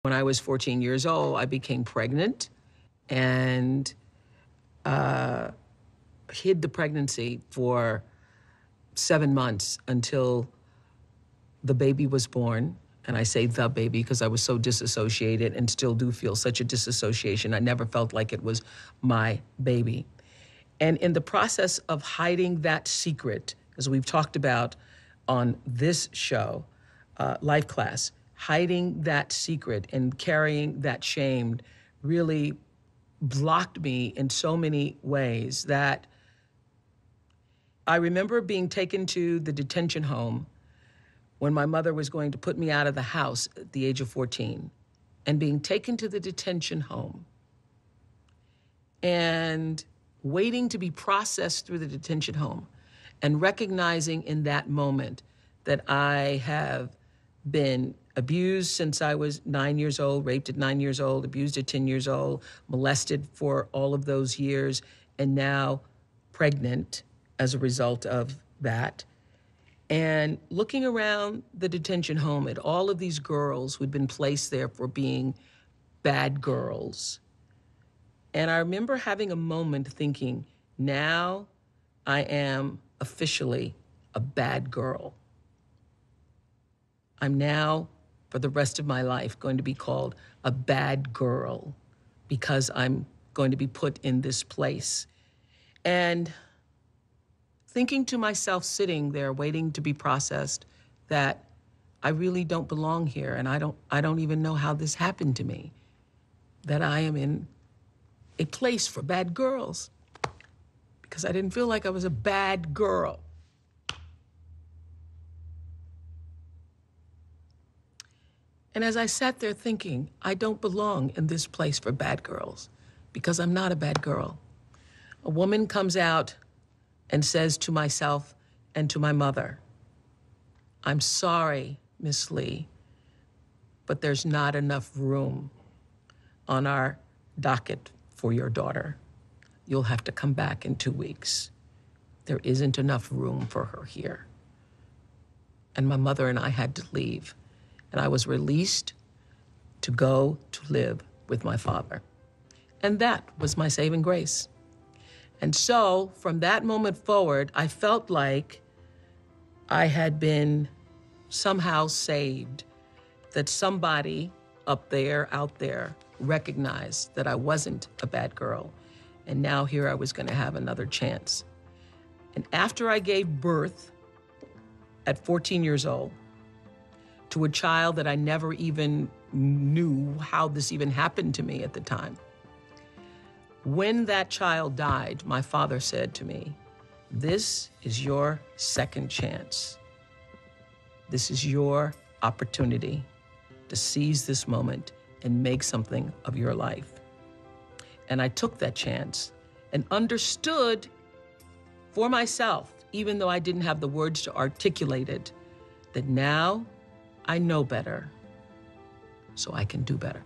When I was 14 years old, I became pregnant and hid the pregnancy for 7 months until the baby was born. And I say the baby because I was so disassociated and still do feel such a disassociation. I never felt like it was my baby. And in the process of hiding that secret, as we've talked about on this show, Life Class, hiding that secret and carrying that shame really blocked me in so many ways that I remember being taken to the detention home when my mother was going to put me out of the house at the age of 14, and being taken to the detention home and waiting to be processed through the detention home and recognizing in that moment that I have been abused since I was 9 years old, raped at 9 years old, abused at 10 years old, molested for all of those years, and now pregnant as a result of that. And looking around the detention home at all of these girls who'd been placed there for being bad girls. And I remember having a moment thinking, now I am officially a bad girl. I'm now, for the rest of my life, going to be called a bad girl because I'm going to be put in this place. And thinking to myself, sitting there waiting to be processed, that I really don't belong here, and I don't even know how this happened to me, that I am in a place for bad girls because I didn't feel like I was a bad girl. And as I sat there thinking, I don't belong in this place for bad girls because I'm not a bad girl, a woman comes out and says to myself and to my mother, I'm sorry, Miss Lee, but there's not enough room on our docket for your daughter. You'll have to come back in 2 weeks. There isn't enough room for her here. And my mother and I had to leave. And I was released to go to live with my father. And that was my saving grace. And so from that moment forward, I felt like I had been somehow saved, that somebody up there, out there, recognized that I wasn't a bad girl. And now here I was going to have another chance. And after I gave birth at 14 years old to a child that I never even knew how this even happened to me at the time, when that child died, my father said to me, this is your second chance. This is your opportunity to seize this moment and make something of your life. And I took that chance and understood for myself, even though I didn't have the words to articulate it, that now I know better, so I can do better.